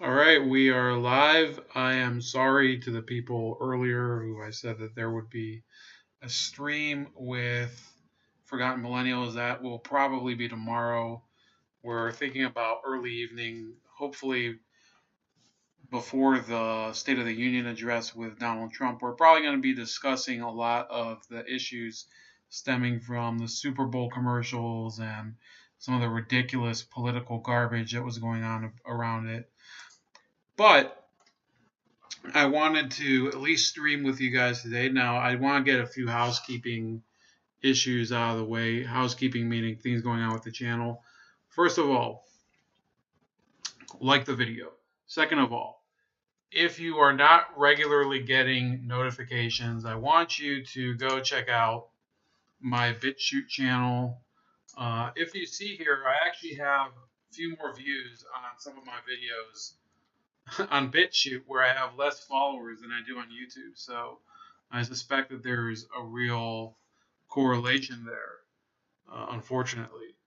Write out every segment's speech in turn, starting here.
All right, we are live. I am sorry to the people earlier who I said that there would be a stream with Forgotten Millennials. That will probably be tomorrow. We're thinking about early evening, hopefully before the State of the Union address with Donald Trump. We're probably going to be discussing a lot of the issues stemming from the Super Bowl commercials and some of the ridiculous political garbage that was going on around it. But I wanted to at least stream with you guys today. Now, I want to get a few housekeeping issues out of the way. Housekeeping meaning things going on with the channel. First of all, like the video. Second of all, if you are not regularly getting notifications, I want you to go check out my BitChute channel. If you see here, I actually have a few more views on some of my videos on BitChute where I have less followers than I do on YouTube. So I suspect that there's a real correlation there, unfortunately.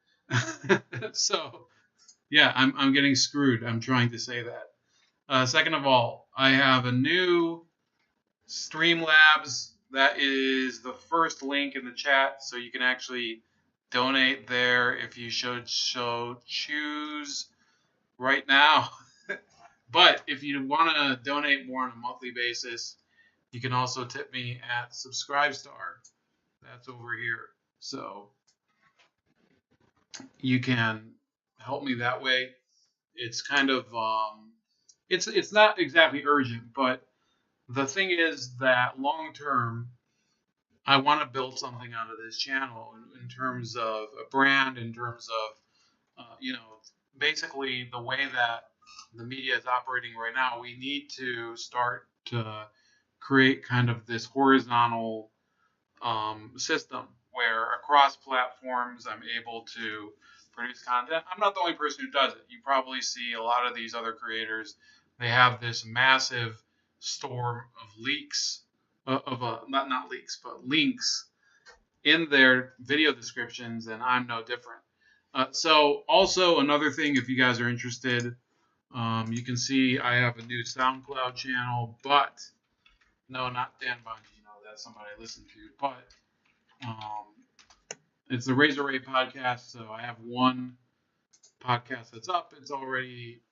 So yeah, I'm getting screwed. I'm trying to say that. Second of all, I have a new Streamlabs. That is the first link in the chat, so you can actually donate there if you should choose right now. But if you want to donate more on a monthly basis, you can also tip me at Subscribestar. That's over here. So you can help me that way. It's kind of it's not exactly urgent, but the thing is that long term, I want to build something out of this channel in terms of a brand, in terms of basically the way that the media is operating right now. We need to start to create kind of this horizontal system where across platforms I'm able to produce content. I'm not the only person who does it. You probably see a lot of these other creators. They have this massive storm of leaks, not leaks, but links in their video descriptions, and I'm no different. So also another thing, if you guys are interested, you can see I have a new SoundCloud channel, but no, not Dan Bungie. No, that's somebody I listen to. But it's the Razor Ray podcast. So I have one podcast that's up. It's already,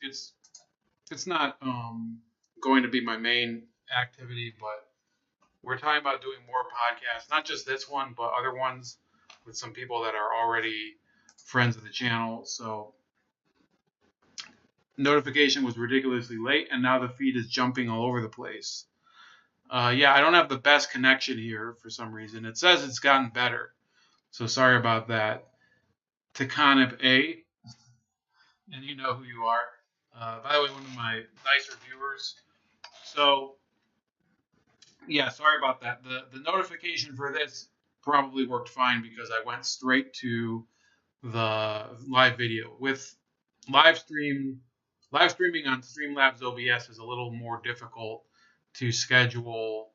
it's not going to be my main activity, but we're talking about doing more podcasts, not just this one, but other ones with some people that are already friends of the channel. So notification was ridiculously late, and now the feed is jumping all over the place. Yeah, I don't have the best connection here for some reason. It says it's gotten better, so sorry about that. Takanib A, and you know who you are. By the way, one of my nicer viewers. So yeah, sorry about that. The notification for this probably worked fine because I went straight to the live video. With live streaming on Streamlabs OBS is a little more difficult to schedule.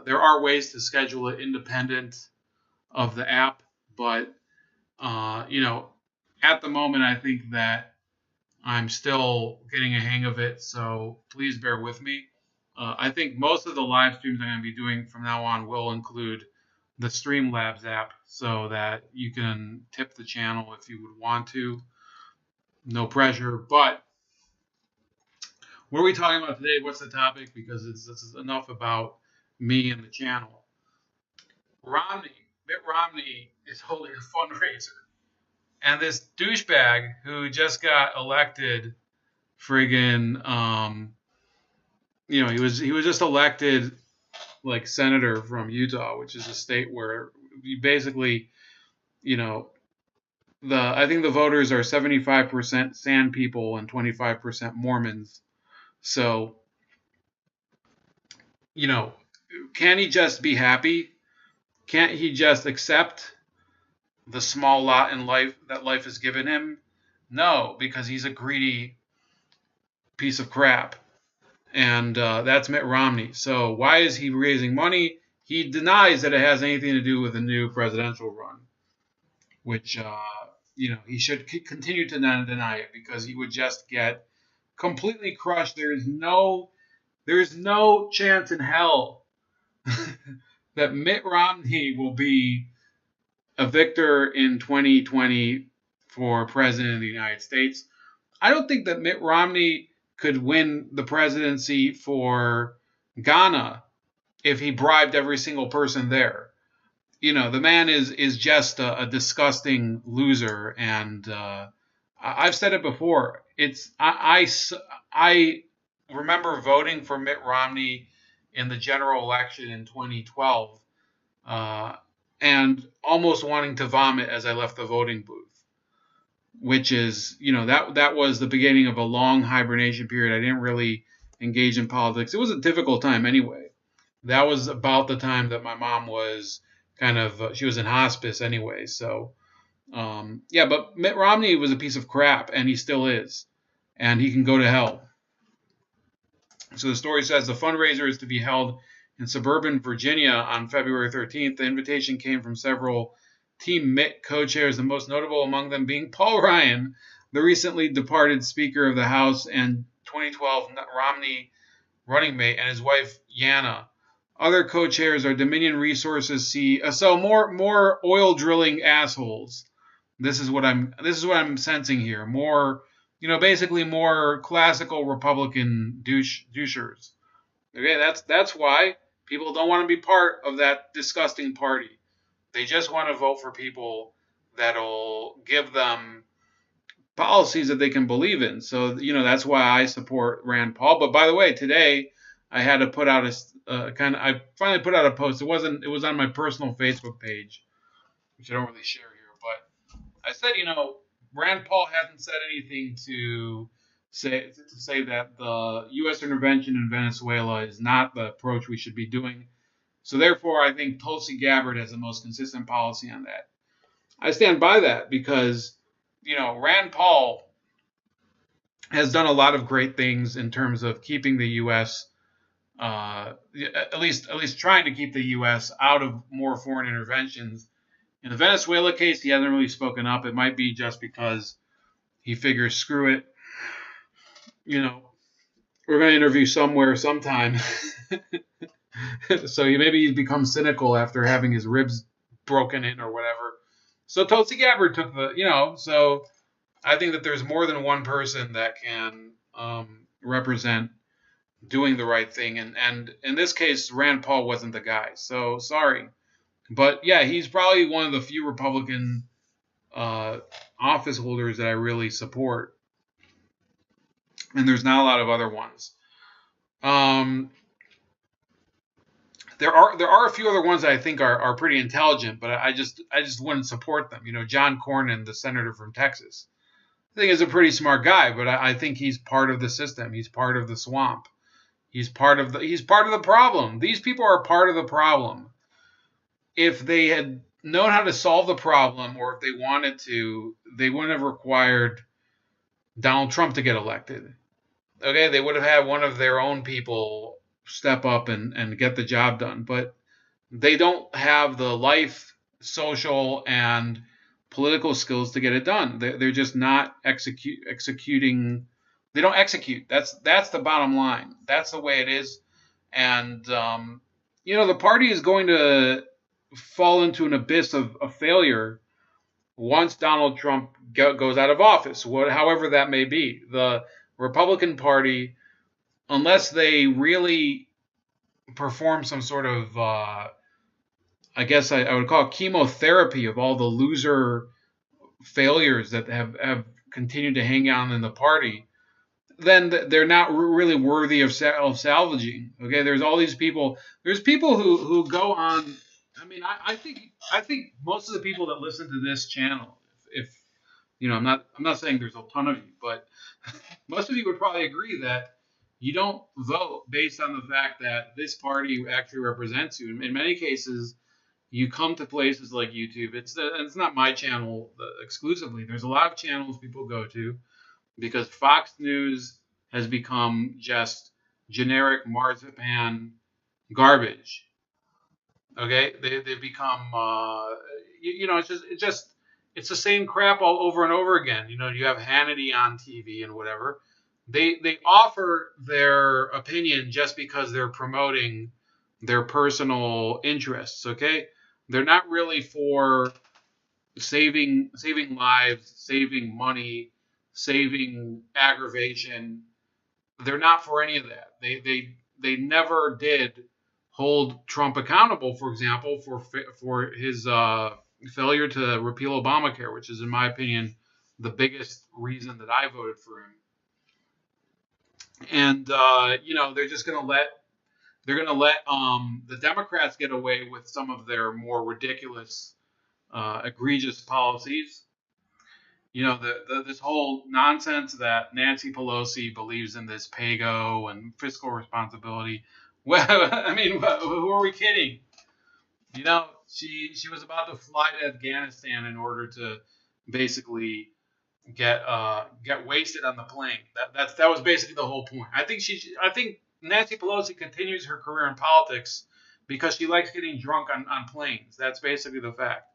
There are ways to schedule it independent of the app, but at the moment I think that I'm still getting a hang of it, so please bear with me. I think most of the live streams I'm going to be doing from now on will include the Streamlabs app so that you can tip the channel if you would want to. No pressure. But what are we talking about today? What's the topic? Because this is enough about me and the channel. Mitt Romney is holding a fundraiser. And this douchebag who just got elected friggin' he was just elected like senator from Utah, which is a state where you basically, I think the voters are 75% Sand people and 25% Mormons. So, can he just be happy? Can't he just accept the small lot in life that life has given him? No, because he's a greedy piece of crap. And that's Mitt Romney. So why is he raising money? He denies that it has anything to do with a new presidential run, which, he should continue to deny it because he would just get completely crushed. There's no chance in hell that Mitt Romney will be a victor in 2020 for president of the United States. I don't think that Mitt Romney could win the presidency for Ghana if he bribed every single person there. The man is just a disgusting loser, and I've said it before. I remember voting for Mitt Romney in the general election in 2012, uh, and almost wanting to vomit as I left the voting booth. Which is, that was the beginning of a long hibernation period. I didn't really engage in politics. It was a difficult time anyway. That was about the time that my mom was she was in hospice anyway. So, yeah, but Mitt Romney was a piece of crap, and he still is. And he can go to hell. So the story says the fundraiser is to be held in suburban Virginia on February 13th. The invitation came from several Team Mitt co-chairs, the most notable among them being Paul Ryan, the recently departed Speaker of the House and 2012 Romney running mate, and his wife Yana. Other co-chairs are Dominion Resources so more oil drilling assholes. This is what I'm sensing here. More, basically more classical Republican douchers. Okay, that's why people don't want to be part of that disgusting party. They just want to vote for people that'll give them policies that they can believe in. So, that's why I support Rand Paul. But by the way, today I had to put out I finally put out a post. It was on my personal Facebook page, which I don't really share here. But I said, Rand Paul hasn't said anything to say that the U.S. intervention in Venezuela is not the approach we should be doing. So therefore, I think Tulsi Gabbard has the most consistent policy on that. I stand by that because, Rand Paul has done a lot of great things in terms of keeping the U.S. At least trying to keep the U.S. out of more foreign interventions. In the Venezuela case, he hasn't really spoken up. It might be just because he figures, screw it, we're going to interview somewhere sometime. So maybe he's become cynical after having his ribs broken in or whatever. So Tulsi Gabbard took so I think that there's more than one person that can represent doing the right thing. And in this case, Rand Paul wasn't the guy. So sorry. But yeah, he's probably one of the few Republican office holders that I really support. And there's not a lot of other ones. There are a few other ones that I think are pretty intelligent, but I just wouldn't support them. John Cornyn, the senator from Texas, I think is a pretty smart guy, but I think he's part of the system. He's part of the swamp. He's part of the problem. These people are part of the problem. If they had known how to solve the problem, or if they wanted to, they wouldn't have required Donald Trump to get elected. Okay, they would have had one of their own people step up and get the job done. But they don't have the life, social, and political skills to get it done. They're just not executing. They don't execute. That's the bottom line. That's the way it is. And the party is going to fall into an abyss of failure once Donald Trump goes out of office, however that may be. The Republican Party, unless they really perform some sort of, I guess I would call it chemotherapy of all the loser failures that have continued to hang on in the party, then they're not really worthy of salvaging. Okay, there's all these people. There's people who go on. I mean, I think most of the people that listen to this channel, if I'm not saying there's a ton of you, but most of you would probably agree that you don't vote based on the fact that this party actually represents you. In many cases, you come to places like YouTube. It's not my channel exclusively. There's a lot of channels people go to because Fox News has become just generic marzipan garbage. Okay, they've become it's the same crap all over and over again. You have Hannity on TV and whatever. they offer their opinion just because they're promoting their personal interests. Okay, they're not really for saving lives, saving money, saving aggravation. They're not for any of that. They never did hold Trump accountable, for example, for his failure to repeal Obamacare, which is, in my opinion, the biggest reason that I voted for him. And they're just gonna let the Democrats get away with some of their more ridiculous, egregious policies. This whole nonsense that Nancy Pelosi believes in this PAYGO and fiscal responsibility. Well, I mean, who are we kidding? She was about to fly to Afghanistan in order to basically get wasted on the plane. That was basically the whole point. I think Nancy Pelosi continues her career in politics because she likes getting drunk on planes. That's basically the fact.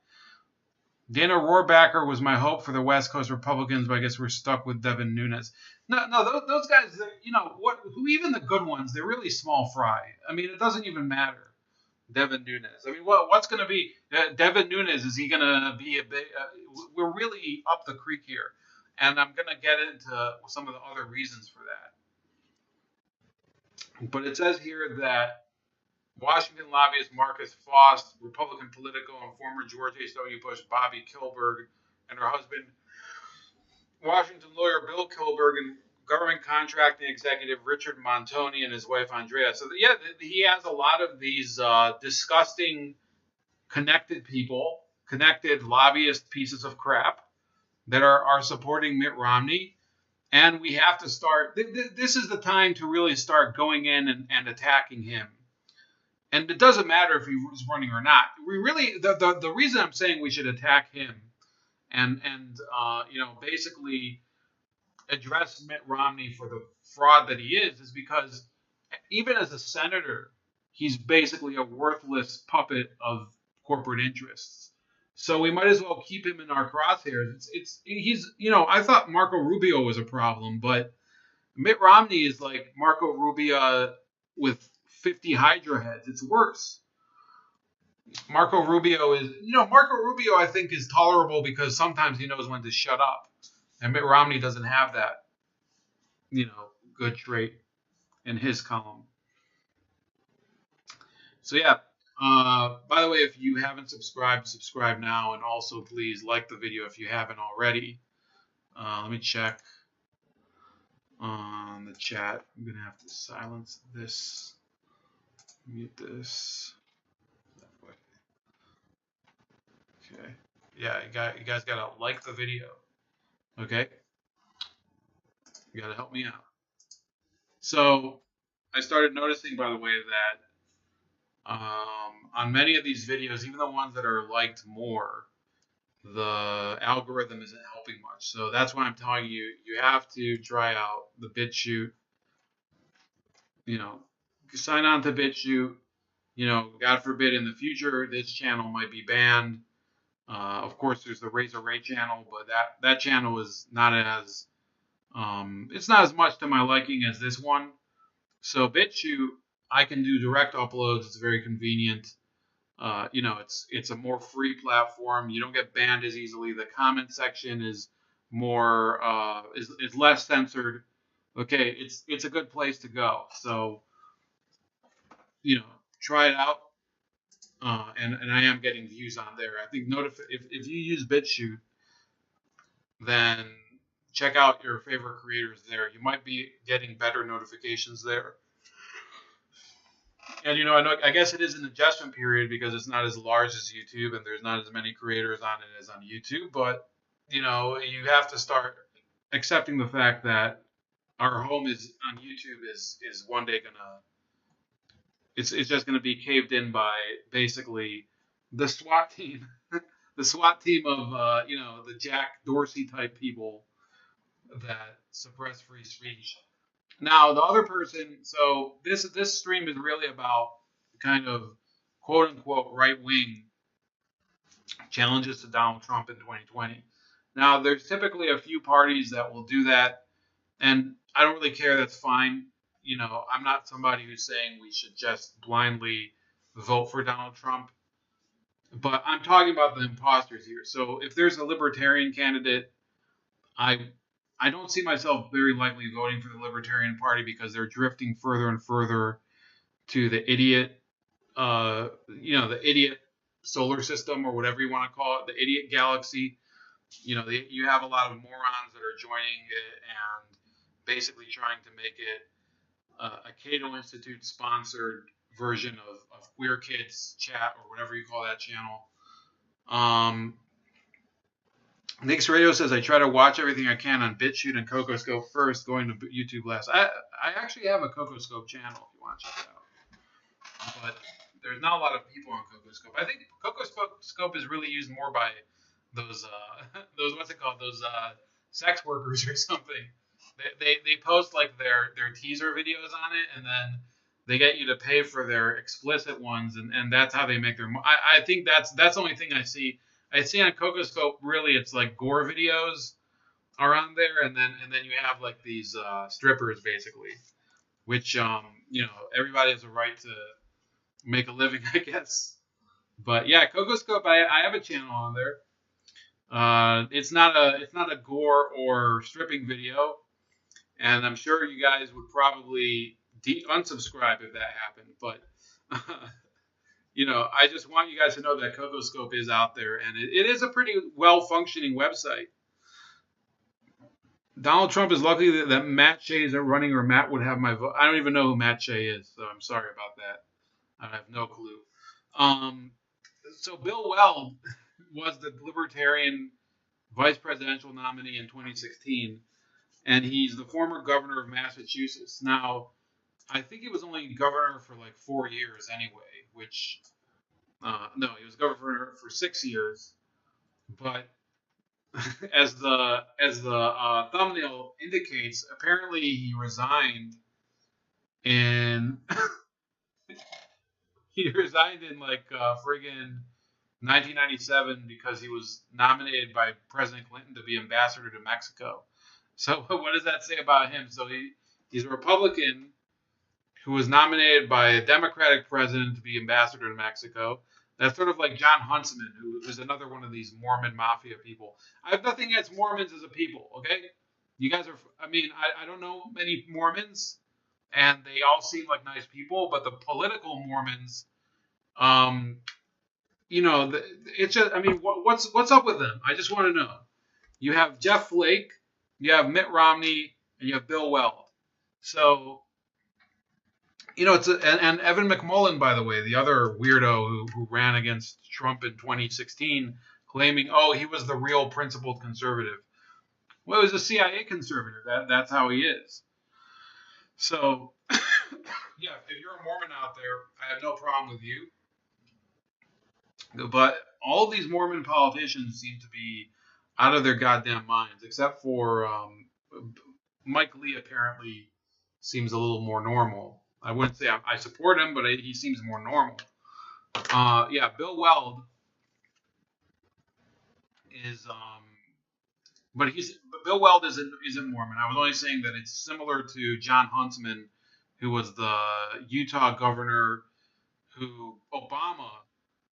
Dana Rohrabacher was my hope for the West Coast Republicans, but I guess we're stuck with Devin Nunes. No, those guys, who even the good ones, they're really small fry. I mean, it doesn't even matter. Devin Nunes. I mean, what's going to be Devin Nunes? Is he going to be a big? We're really up the creek here, and I'm going to get into some of the other reasons for that. But it says here that Washington lobbyist Marcus Foss, Republican politico and former George H.W. Bush Bobby Kilberg, and her husband, Washington lawyer Bill Kilberg, and government contracting executive Richard Montoni and his wife Andrea. So yeah, he has a lot of these disgusting connected people, connected lobbyist pieces of crap that are supporting Mitt Romney. And we have to start. This is the time to really start going in and attacking him. And it doesn't matter if he was running or not. We really the reason I'm saying we should attack him and basically address Mitt Romney for the fraud that he is because even as a senator, he's basically a worthless puppet of corporate interests. So we might as well keep him in our crosshairs. I thought Marco Rubio was a problem, but Mitt Romney is like Marco Rubio with 50 Hydra heads. It's worse. Marco Rubio, I think, is tolerable because sometimes he knows when to shut up. And Mitt Romney doesn't have that, good trait in his column. So yeah. By the way, if you haven't subscribed, subscribe now, and also please like the video if you haven't already. Let me check on the chat. I'm gonna have to silence this, mute this. That way. Okay. Yeah, you guys gotta like the video. Okay. You gotta help me out. So I started noticing, by the way, that on many of these videos, even the ones that are liked more, the algorithm isn't helping much. So that's why I'm telling you, you have to try out the BitChute. Sign on to BitChute. God forbid in the future this channel might be banned. Of course, there's the Razor Ray channel, but that channel is not as it's not as much to my liking as this one. So BitChute, I can do direct uploads. It's very convenient. It's a more free platform. You don't get banned as easily. The comment section is more is less censored. Okay, it's a good place to go. So try it out. And I am getting views on there. I think if you use BitChute, then check out your favorite creators there. You might be getting better notifications there. And I guess it is an adjustment period because it's not as large as YouTube and there's not as many creators on it as on YouTube. But you have to start accepting the fact that our home is on YouTube is one day gonna it's just gonna be caved in by basically the SWAT team, the SWAT team of the Jack Dorsey type people that suppress free speech. Now the other person, so this stream is really about kind of quote unquote right wing challenges to Donald Trump in 2020. Now there's typically a few parties that will do that, and I don't really care. That's fine. I'm not somebody who's saying we should just blindly vote for Donald Trump. But I'm talking about the imposters here. So if there's a libertarian candidate, I I don't see myself very likely voting for the Libertarian Party because they're drifting further and further to the idiot, the idiot solar system or whatever you want to call it, the idiot galaxy. You have a lot of morons that are joining it and basically trying to make it a Cato Institute sponsored version of Queer Kids Chat or whatever you call that channel. Nick's Radio says I try to watch everything I can on BitChute and CocoScope first, going to YouTube last. I actually have a CocoScope channel if you want to check it out, but there's not a lot of people on CocoScope. I think CocoScope is really used more by those those what's it called, those sex workers or something. They post like their teaser videos on it, and then they get you to pay for their explicit ones, and that's how they make their. I think that's the only thing I see. I see on CocoScope really it's like gore videos are on there, and then you have like these strippers basically, which everybody has a right to make a living, I guess. But yeah, CocoScope, I have a channel on there. It's not a gore or stripping video, and I'm sure you guys would probably unsubscribe if that happened. But I just want you guys to know that CocoScope is out there, and it is a pretty well-functioning website. Donald Trump is lucky that Matt Shea isn't running, or Matt would have my vote. I don't even know who Matt Shea is, so I'm sorry about that. I have no clue. So Bill Weld was the Libertarian vice presidential nominee in 2016, and he's the former governor of Massachusetts. Now, I think he was only governor for like 4 years anyway, which no, he was governor for 6 years. But as the thumbnail indicates, apparently he resigned in like friggin' 1997 because he was nominated by President Clinton to be ambassador to Mexico. So what does that say about him? So he's a Republican who was nominated by a Democratic president to be ambassador to Mexico. That's sort of like John Huntsman, who is another one of these Mormon mafia people. I have nothing against Mormons as a people, okay? You guys are, I don't know many Mormons, and they all seem like nice people, but the political Mormons, it's just, what's up with them? I just want to know. You have Jeff Flake, you have Mitt Romney, and you have Bill Weld. So, and Evan McMullen, by the way, the other weirdo who ran against Trump in 2016, claiming, he was the real principled conservative. Well, he was a CIA conservative. That's how he is. So, yeah, if you're a Mormon out there, I have no problem with you. But all of these Mormon politicians seem to be out of their goddamn minds, except for Mike Lee apparently seems a little more normal. I wouldn't say I support him, but he seems more normal. Yeah, Bill Weld is, but Bill Weld isn't Mormon. I was only saying that it's similar to John Huntsman, who was the Utah governor who Obama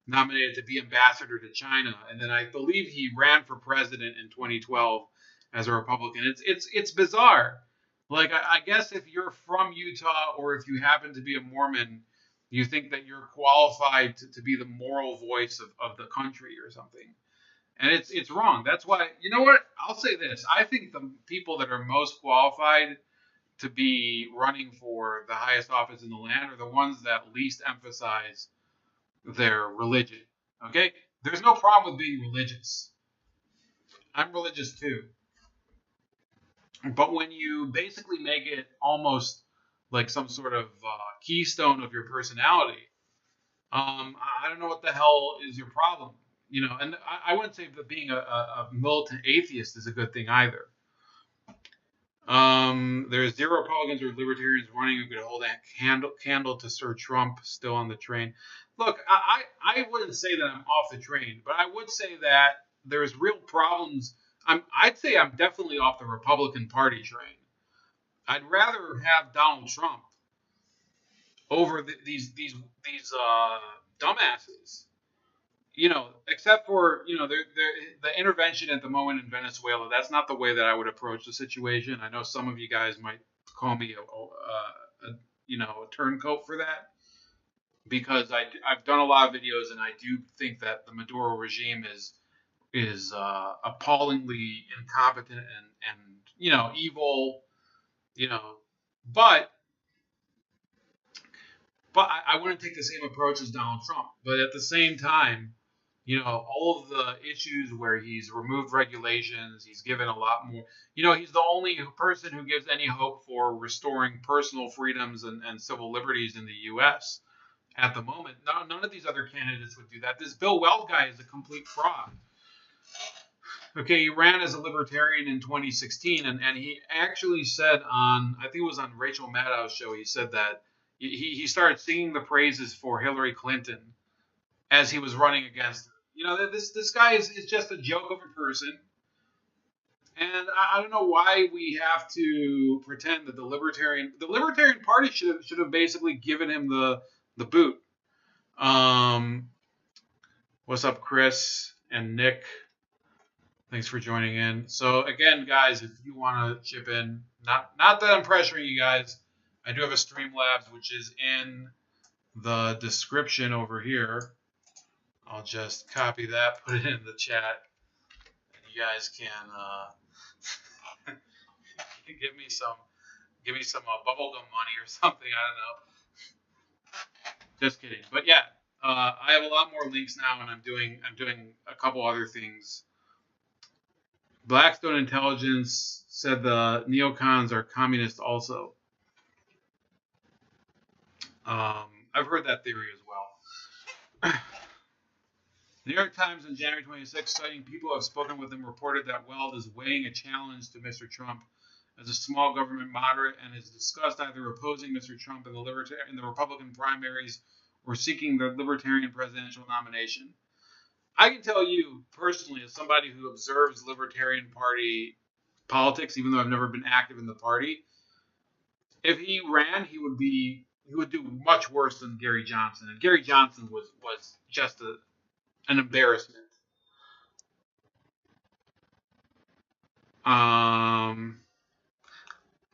nominated to be ambassador to China, and then I believe he ran for president in 2012 as a Republican. It's bizarre. Like I guess if you're from Utah or if you happen to be a Mormon, you think that you're qualified to be the moral voice of the country or something, and it's wrong. That's why, you know what? I'll say this: I think the people that are most qualified to be running for the highest office in the land are the ones that least emphasize their religion. Okay? There's no problem with being religious. I'm religious too. But when you basically make it almost like some sort of keystone of your personality, I don't know what the hell is your problem. And I wouldn't say that being a militant atheist is a good thing either. There's 0 Republicans or libertarians running who could hold a candle to Sir Trump still on the train. Look, I wouldn't say that I'm off the train, but I would say that there's real problems. I'd say I'm definitely off the Republican Party train. I'd rather have Donald Trump over these dumbasses. Except for the intervention at the moment in Venezuela. That's not the way that I would approach the situation. I know some of you guys might call me a turncoat for that because I've done a lot of videos and I do think that the Maduro regime is appallingly incompetent and evil. You know, but I wouldn't take the same approach as Donald Trump. But at the same time, all of the issues where he's removed regulations, he's given a lot more. He's the only person who gives any hope for restoring personal freedoms and civil liberties in the U.S. at the moment. No, none of these other candidates would do that. This Bill Weld guy is a complete fraud. Okay, he ran as a libertarian in 2016, and he actually said I think it was on Rachel Maddow's show, he said that he started singing the praises for Hillary Clinton as he was running against her. This guy is just a joke of a person, and I don't know why we have to pretend that the Libertarian Party should have basically given him the boot. What's up, Chris and Nick? Thanks for joining in. So again, guys, if you want to chip in, not that I'm pressuring you guys, I do have a Streamlabs which is in the description over here. I'll just copy that, put it in the chat, and you guys can give me some bubblegum money or something. I don't know. Just kidding. But yeah, I have a lot more links now, and I'm doing a couple other things. Blackstone Intelligence said the neocons are communist also. I've heard that theory as well. The New York Times on January 26, citing people who have spoken with him, reported that Weld is weighing a challenge to Mr. Trump as a small government moderate and has discussed either opposing Mr. Trump in the Republican primaries or seeking the Libertarian presidential nomination. I can tell you personally, as somebody who observes Libertarian Party politics, even though I've never been active in the party, if he ran, he would do much worse than Gary Johnson. And Gary Johnson was just an embarrassment.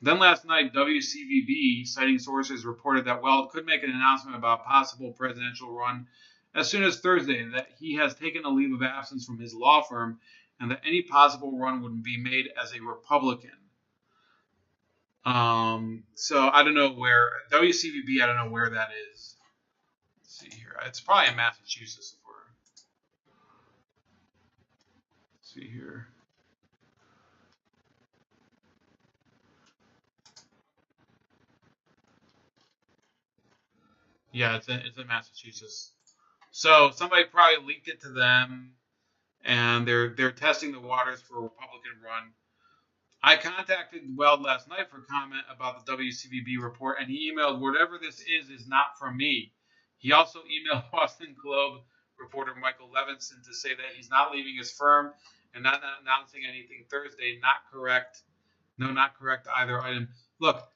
Then last night, WCVB, citing sources, reported that Weld could make an announcement about a possible presidential run as soon as Thursday, that he has taken a leave of absence from his law firm, and that any possible run would be made as a Republican. So I don't know where WCVB. I don't know where that is. Let's see here. It's probably in Massachusetts. Let's see here. Yeah, it's in Massachusetts. So somebody probably leaked it to them, and they're testing the waters for a Republican run. I contacted Weld last night for comment about the WCVB report, and he emailed, "Whatever this is not from me." He also emailed Boston Globe reporter Michael Levinson to say that he's not leaving his firm and not announcing anything Thursday. Not correct. No, not correct either item. Look,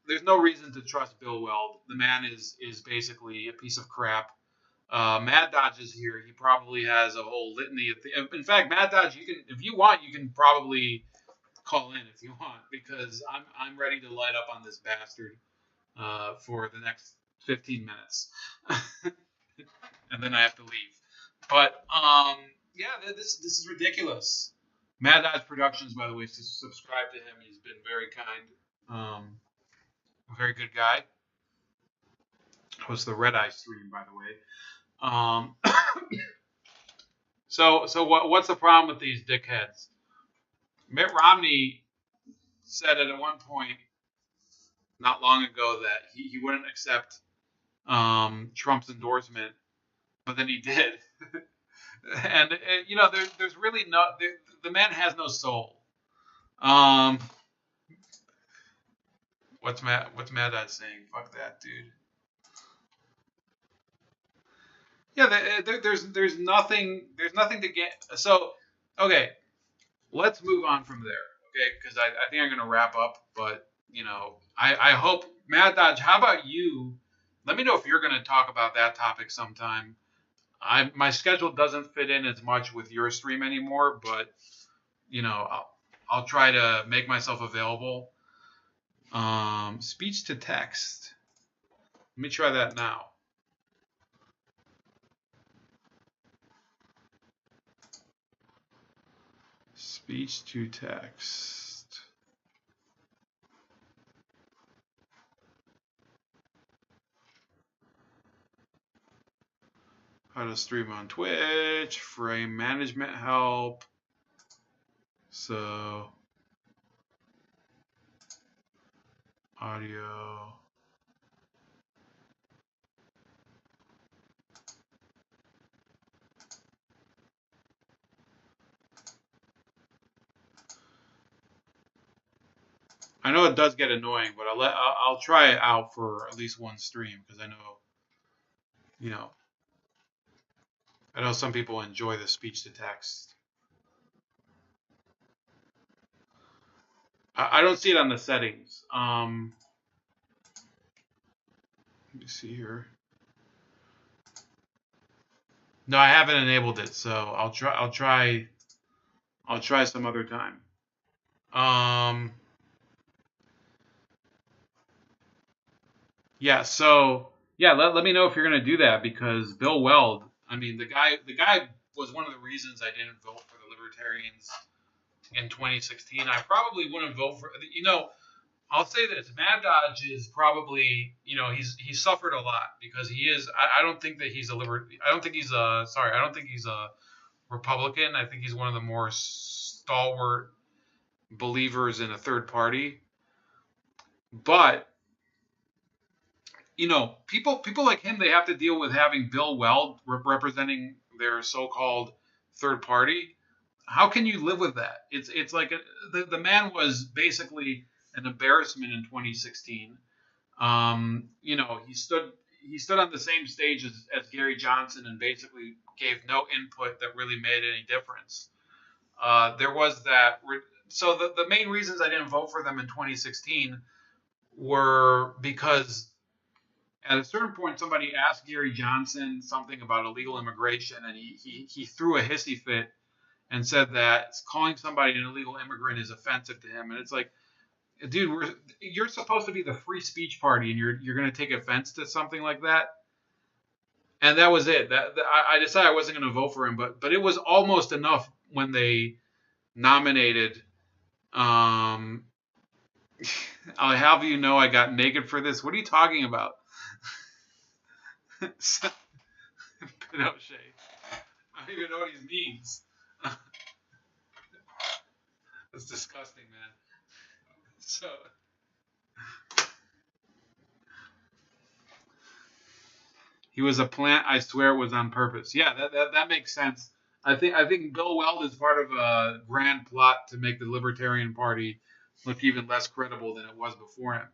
there's no reason to trust Bill Weld. The man is basically a piece of crap. Mad Dodge is here. He probably has a whole litany of in fact, Mad Dodge, if you want, you can probably call in if you want, because I'm ready to light up on this bastard for the next 15 minutes, and then I have to leave. But yeah, this is ridiculous. Mad Dodge Productions, by the way, subscribe to him. He's been very kind, a very good guy. Hosts the Red Eye stream, by the way. So what's the problem with these dickheads? Mitt Romney said at one point not long ago that he wouldn't accept Trump's endorsement, but then he did. And there's really the man has no soul. What's Mad Dad saying? Fuck that, dude. Yeah, there's nothing to get. So okay, let's move on from there. Okay, because I think I'm going to wrap up. But I hope Mad Dodge. How about you? Let me know if you're going to talk about that topic sometime. My schedule doesn't fit in as much with your stream anymore, but I'll try to make myself available. Speech to text. Let me try that now. Speech to text. How to stream on Twitch. Frame management help. So, audio. I know it does get annoying, but I'll try it out for at least one stream because you know I know some people enjoy the speech to text. I don't see it on the settings. Let me see here. No, I haven't enabled it, so I'll try. I'll try some other time. Yeah. So yeah, let me know if you're gonna do that because Bill Weld. I mean, the guy was one of the reasons I didn't vote for the Libertarians in 2016. I probably wouldn't vote for. I'll say this: Mad Dodge is probably, he's suffered a lot because he is. I don't think that he's a I don't think he's a. Sorry, I don't think he's a Republican. I think he's one of the more stalwart believers in a third party. But people like him, they have to deal with having Bill Weld representing their so-called third party. How can you live with that? It's like the man was basically an embarrassment in 2016. He stood on the same stage as Gary Johnson and basically gave no input that really made any difference. There was that. So the main reasons I didn't vote for them in 2016 were because at a certain point somebody asked Gary Johnson something about illegal immigration, and he threw a hissy fit and said that calling somebody an illegal immigrant is offensive to him. And it's like, dude, you're supposed to be the free speech party, and you're going to take offense to something like that. And that was it. I decided I wasn't going to vote for him, but it was almost enough when they nominated. Um, I'll have you know I got naked for this. What are you talking about? Pinochet. I don't even know what he means. That's disgusting, man. So he was a plant. I swear it was on purpose. Yeah, that makes sense. I think Bill Weld is part of a grand plot to make the Libertarian Party look even less credible than it was before him.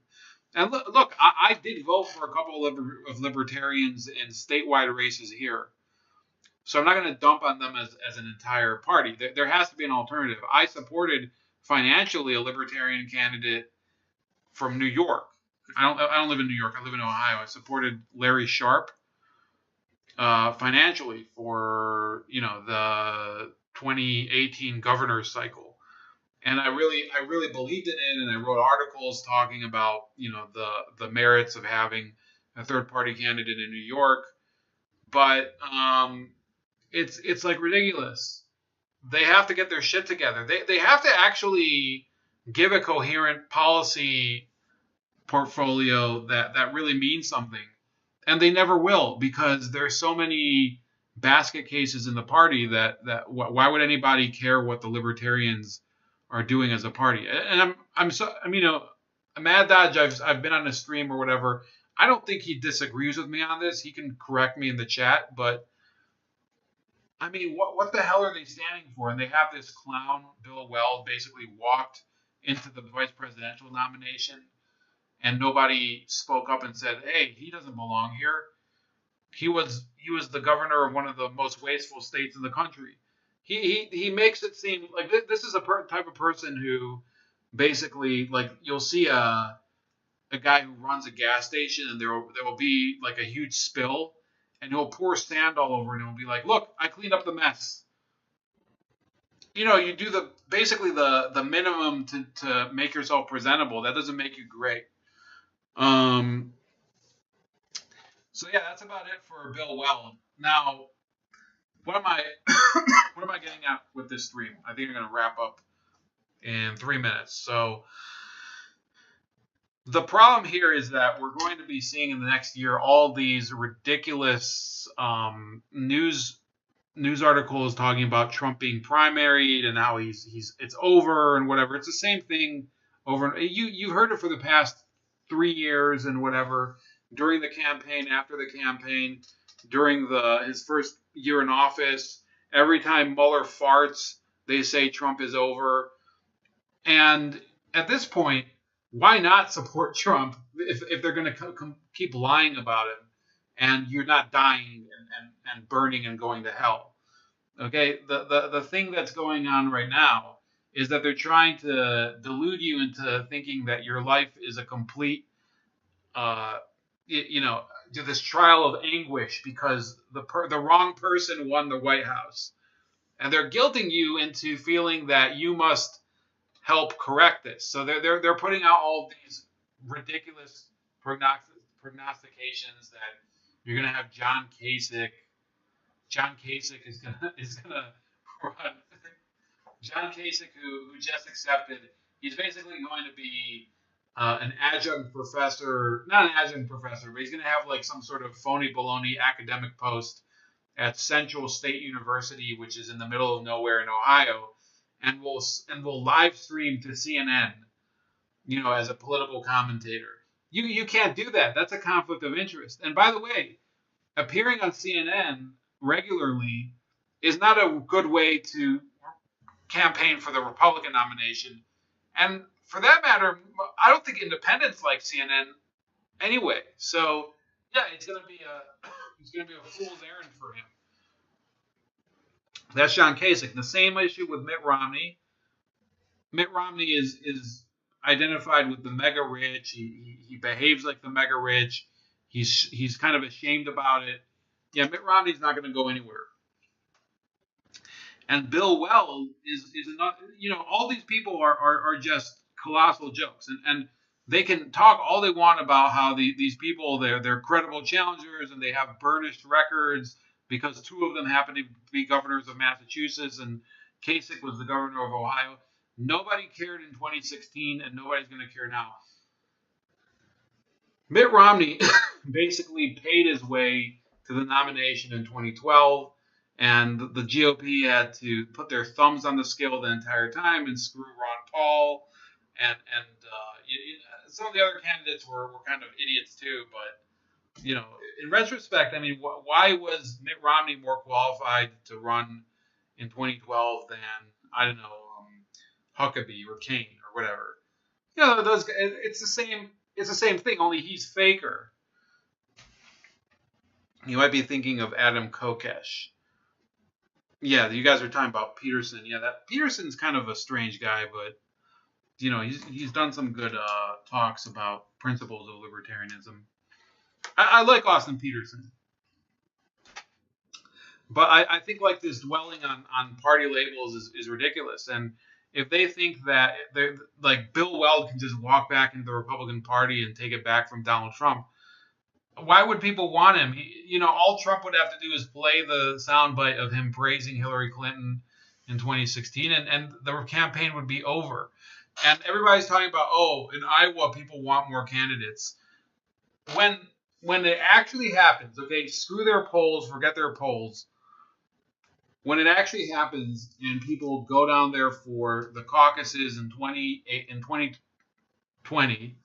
And look, I did vote for a couple of libertarians in statewide races here. So I'm not going to dump on them as an entire party. There has to be an alternative. I supported financially a libertarian candidate from New York. I don't live in New York. I live in Ohio. I supported Larry Sharp financially for the 2018 governor's cycle, and I really believed in it, and I wrote articles talking about the merits of having a third party candidate in New York. But it's like ridiculous. They have to get their shit together. They have to actually give a coherent policy portfolio that really means something. And they never will because there's so many basket cases in the party that why would anybody care what the libertarians are doing as a party? And I'm so I mean Mad Dodge, I've been on a stream or whatever. I don't think he disagrees with me on this. He can correct me in the chat, but I mean, what the hell are they standing for? And they have this clown, Bill Weld, basically walked into the vice presidential nomination, and nobody spoke up and said, "Hey, he doesn't belong here." He was the governor of one of the most wasteful states in the country. he makes it seem like this is a type of person who basically, like, you'll see a guy who runs a gas station, and there will be like a huge spill, and he'll pour sand all over, and he'll be like, "Look, I cleaned up the mess." You do the basically the minimum to make yourself presentable. That doesn't make you great. Um, so yeah, that's about it for Bill Weld. Now, what am I what am I getting at with this stream? I think I'm going to wrap up in 3 minutes. So the problem here is that we're going to be seeing in the next year all these ridiculous news articles talking about Trump being primaried and how he's it's over and whatever. It's the same thing over. You've heard it for the past 3 years and whatever, during the campaign, after the campaign, during his first year in office. Every time Mueller farts, they say Trump is over. And at this point, why not support Trump if they're going to keep lying about him, and you're not dying and burning and going to hell? Okay, the thing that's going on right now is that they're trying to delude you into thinking that your life is a complete, uh, to this trial of anguish because the wrong person won the White House, and they're guilting you into feeling that you must help correct this. So they're putting out all these ridiculous prognostications that you're going to have John Kasich. John Kasich is gonna run. John Kasich, who just accepted, he's basically going to be an adjunct professor, not an adjunct professor, but he's going to have like some sort of phony baloney academic post at Central State University, which is in the middle of nowhere in Ohio, and will live stream to CNN, as a political commentator. You can't do that. That's a conflict of interest. And by the way, appearing on CNN regularly is not a good way to campaign for the Republican nomination. And for that matter, I don't think independents like CNN anyway. So yeah, it's gonna be a fool's errand for him. That's John Kasich. The same issue with Mitt Romney. Mitt Romney is identified with the mega rich. He behaves like the mega rich. He's kind of ashamed about it. Yeah, Mitt Romney's not going to go anywhere. And Bill Weld is not. All these people are just colossal jokes, and they can talk all they want about how these people they're credible challengers and they have burnished records because two of them happen to be governors of Massachusetts and Kasich was the governor of Ohio. Nobody cared in 2016, and nobody's going to care now. Mitt Romney basically paid his way to the nomination in 2012, and the GOP had to put their thumbs on the scale the entire time and screw Ron Paul, and some of the other candidates were kind of idiots too. But in retrospect, I mean, why was Mitt Romney more qualified to run in 2012 than, I don't know, Huckabee or Kane or whatever? It's the same. It's the same thing, only he's faker. You might be thinking of Adam Kokesh. Yeah, you guys are talking about Peterson. Yeah, that Peterson's kind of a strange guy, but he's done some good talks about principles of libertarianism. I like Austin Peterson, but I think like this dwelling on party labels is ridiculous. And if they think that they're like Bill Weld can just walk back into the Republican Party and take it back from Donald Trump, why would people want him? All Trump would have to do is play the soundbite of him praising Hillary Clinton in 2016, and the campaign would be over. And everybody's talking about, in Iowa, people want more candidates. When it actually happens, okay, screw their polls, forget their polls. When it actually happens and people go down there for the caucuses in 2020,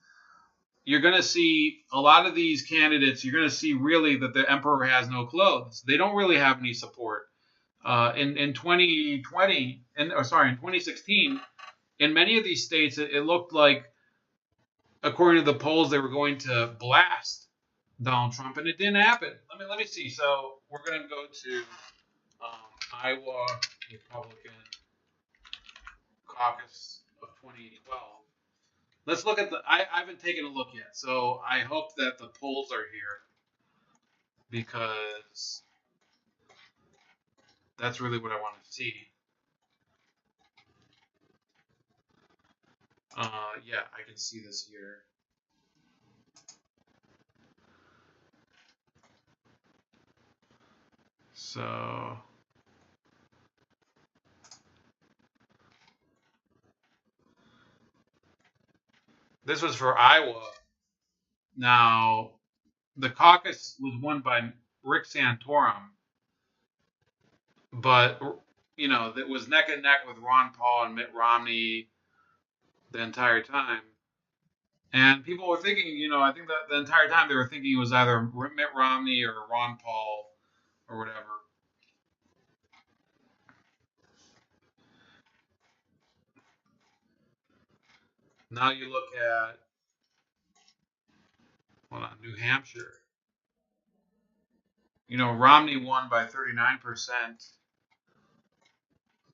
you're going to see a lot of these candidates. You're going to see really that the emperor has no clothes. They don't really have any support. In 2016, in many of these states, it looked like, according to the polls, they were going to blast Donald Trump, and it didn't happen. Let me see. So we're going to go to Iowa Republican caucus of 2012. Let's look at the. I haven't taken a look yet, so I hope that the polls are here because that's really what I want to see. Yeah, I can see this here. So this was for Iowa. Now the caucus was won by Rick Santorum, but you know that was neck and neck with Ron Paul and Mitt Romney the entire time. And people were thinking, you know, I think that the entire time they were thinking it was either Mitt Romney or Ron Paul or whatever. Now you look at, hold on, New Hampshire. You know, Romney won by 39%,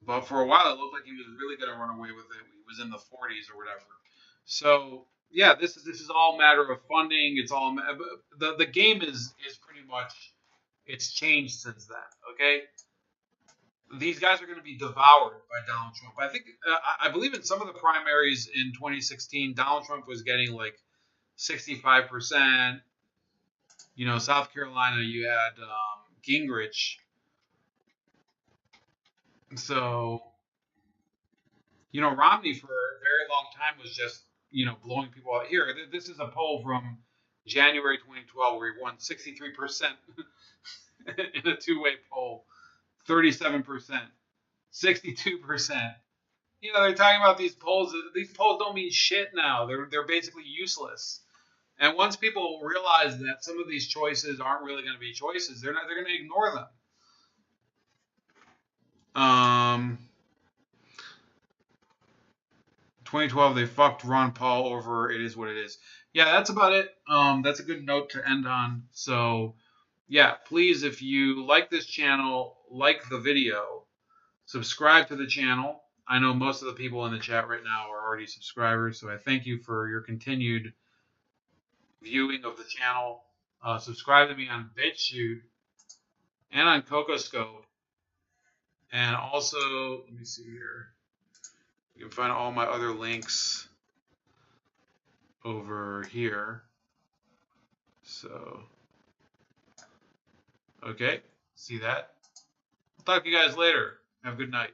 but for a while it looked like he was really going to run away with it. He was in the 40s or whatever. So yeah, this is all matter of funding. It's all the game is pretty much it's changed since then. Okay, these guys are going to be devoured by Donald Trump. I think I believe in some of the primaries in 2016, Donald Trump was getting like 65%. You know, South Carolina, you had Gingrich. So you know, Romney for a very long time was just blowing people out. Here, this is a poll from January 2012 where he won 63% in a two-way poll, 37%, 62%. You know, they're talking about these polls. These polls don't mean shit now. They're basically useless. And once people realize that some of these choices aren't really going to be choices, they're going to ignore them. 2012, they fucked Ron Paul over. It is what it is. Yeah, that's about it. That's a good note to end on. So, yeah, please, if you like this channel, like the video, subscribe to the channel. I know most of the people in the chat right now are already subscribers, so I thank you for your continued viewing of the channel. Subscribe to me on BitChute and on CocoScope. And also, let me see here. You can find all my other links over here. So, okay, see that? I'll talk to you guys later. Have a good night.